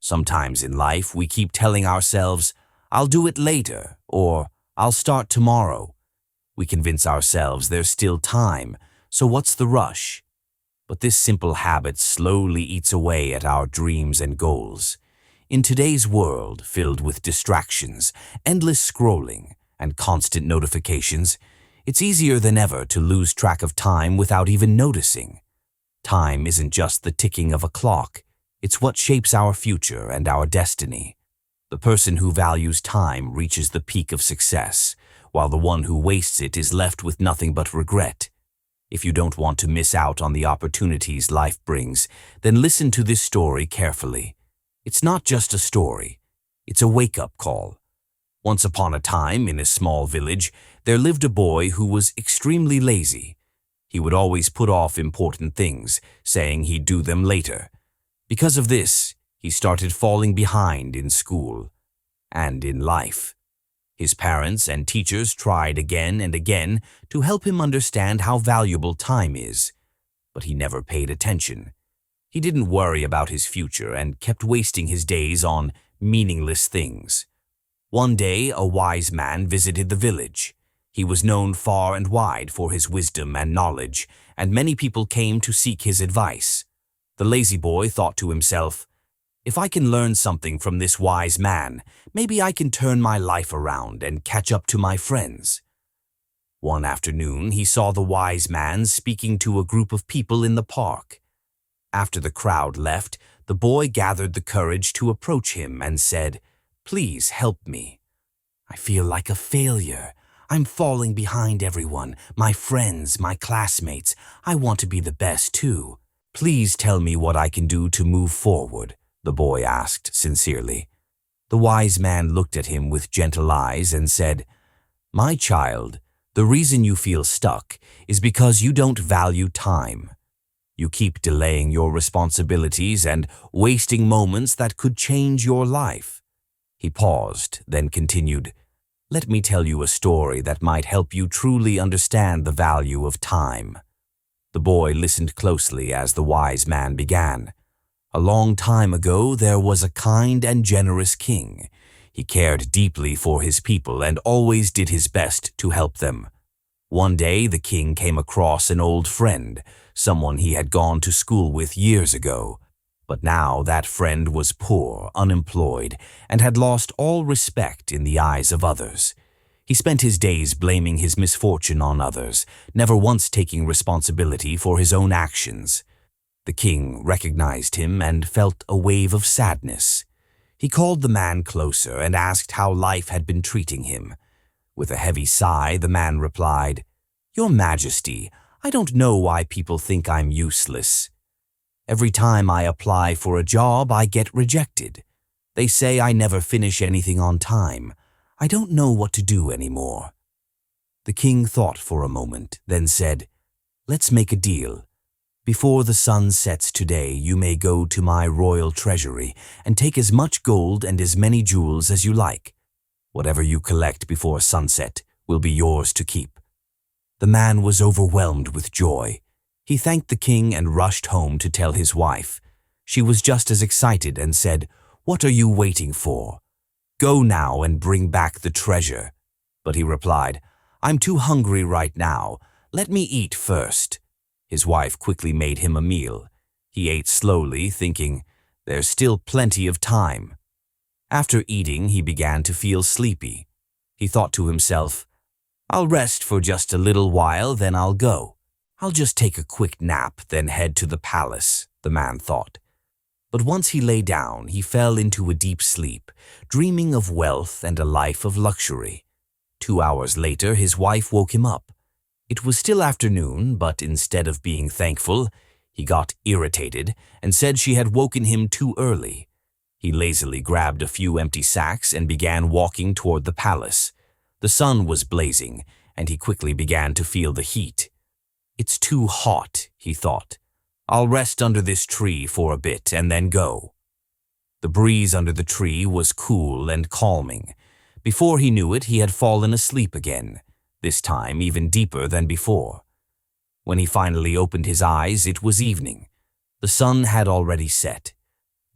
Sometimes in life, we keep telling ourselves, "I'll do it later," or "I'll start tomorrow." We convince ourselves there's still time, so what's the rush? But this simple habit slowly eats away at our dreams and goals. In today's world, filled with distractions, endless scrolling, and constant notifications, it's easier than ever to lose track of time without even noticing. Time isn't just the ticking of a clock, it's what shapes our future and our destiny. The person who values time reaches the peak of success, while the one who wastes it is left with nothing but regret. If you don't want to miss out on the opportunities life brings, then listen to this story carefully. It's not just a story, it's a wake-up call. Once upon a time, in a small village, there lived a boy who was extremely lazy. He would always put off important things, saying he'd do them later. Because of this, he started falling behind in school and in life. His parents and teachers tried again and again to help him understand how valuable time is, but he never paid attention. He didn't worry about his future and kept wasting his days on meaningless things. One day, a wise man visited the village. He was known far and wide for his wisdom and knowledge, and many people came to seek his advice. The lazy boy thought to himself, "If I can learn something from this wise man, maybe I can turn my life around and catch up to my friends." One afternoon, he saw the wise man speaking to a group of people in the park. After the crowd left, the boy gathered the courage to approach him and said, "Please help me. I feel like a failure. I'm falling behind everyone, my friends, my classmates. I want to be the best too. Please tell me what I can do to move forward," the boy asked sincerely. The wise man looked at him with gentle eyes and said, "My child, the reason you feel stuck is because you don't value time. You keep delaying your responsibilities and wasting moments that could change your life." He paused, then continued, "Let me tell you a story that might help you truly understand the value of time." The boy listened closely as the wise man began. "A long time ago, there was a kind and generous king. He cared deeply for his people and always did his best to help them. One day, the king came across an old friend, someone he had gone to school with years ago. But now that friend was poor, unemployed, and had lost all respect in the eyes of others. He spent his days blaming his misfortune on others, never once taking responsibility for his own actions. The king recognized him and felt a wave of sadness. He called the man closer and asked how life had been treating him. With a heavy sigh, the man replied, "Your Majesty, I don't know why people think I'm useless. Every time I apply for a job, I get rejected. They say I never finish anything on time. I don't know what to do anymore." The king thought for a moment, then said, "Let's make a deal. Before the sun sets today, you may go to my royal treasury and take as much gold and as many jewels as you like. Whatever you collect before sunset will be yours to keep." The man was overwhelmed with joy. He thanked the king and rushed home to tell his wife. She was just as excited and said, "What are you waiting for? Go now and bring back the treasure." But he replied, "I'm too hungry right now. Let me eat first." His wife quickly made him a meal. He ate slowly, thinking, "There's still plenty of time." After eating, he began to feel sleepy. He thought to himself, "I'll rest for just a little while, then I'll go. I'll just take a quick nap, then head to the palace," the man thought. But once he lay down, he fell into a deep sleep, dreaming of wealth and a life of luxury. 2 hours later, his wife woke him up. It was still afternoon, but instead of being thankful, he got irritated and said she had woken him too early. He lazily grabbed a few empty sacks and began walking toward the palace. The sun was blazing, and he quickly began to feel the heat. "It's too hot," he thought. "I'll rest under this tree for a bit and then go." The breeze under the tree was cool and calming. Before he knew it, he had fallen asleep again, this time even deeper than before. When he finally opened his eyes, it was evening. The sun had already set.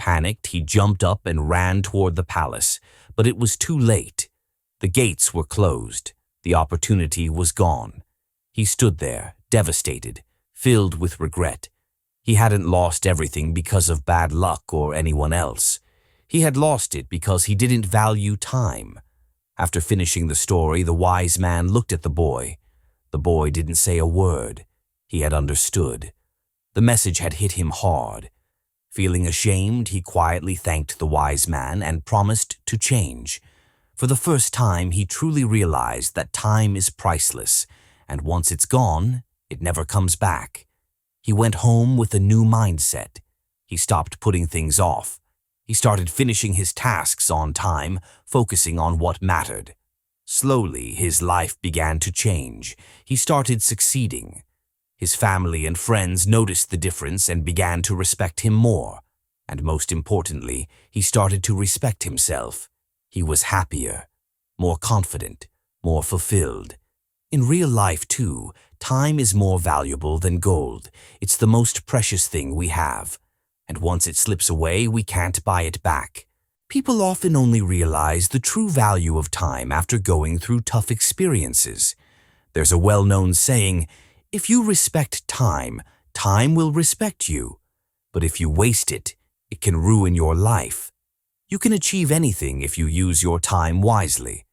Panicked, he jumped up and ran toward the palace, but it was too late. The gates were closed. The opportunity was gone. He stood there, devastated, filled with regret. He hadn't lost everything because of bad luck or anyone else. He had lost it because he didn't value time. After finishing the story, the wise man looked at the boy. The boy didn't say a word. He had understood. The message had hit him hard. Feeling ashamed, he quietly thanked the wise man and promised to change. For the first time, he truly realized that time is priceless, and once it's gone, it never comes back. He went home with a new mindset. He stopped putting things off. He started finishing his tasks on time, focusing on what mattered. Slowly, his life began to change. He started succeeding. His family and friends noticed the difference and began to respect him more. And most importantly, he started to respect himself. He was happier, more confident, more fulfilled. In real life, too, time is more valuable than gold. It's the most precious thing we have. And once it slips away, we can't buy it back. People often only realize the true value of time after going through tough experiences. There's a well-known saying, if you respect time, time will respect you. But if you waste it, it can ruin your life. You can achieve anything if you use your time wisely.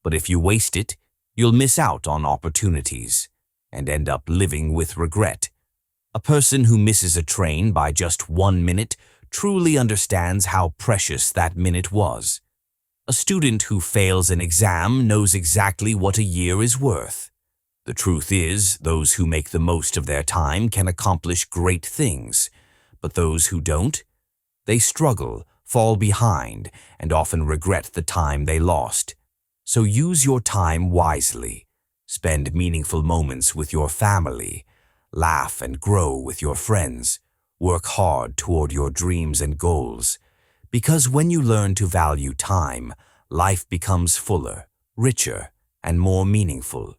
But if you waste it, you'll miss out on opportunities and end up living with regret. A person who misses a train by just 1 minute truly understands how precious that minute was. A student who fails an exam knows exactly what a year is worth. The truth is, those who make the most of their time can accomplish great things, but those who don't, they struggle, fall behind, and often regret the time they lost. So use your time wisely. Spend meaningful moments with your family. Laugh and grow with your friends. Work hard toward your dreams and goals. Because when you learn to value time, life becomes fuller, richer, and more meaningful.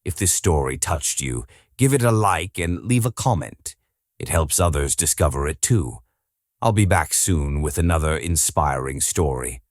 If this story touched you, give it a like and leave a comment. It helps others discover it too. I'll be back soon with another inspiring story.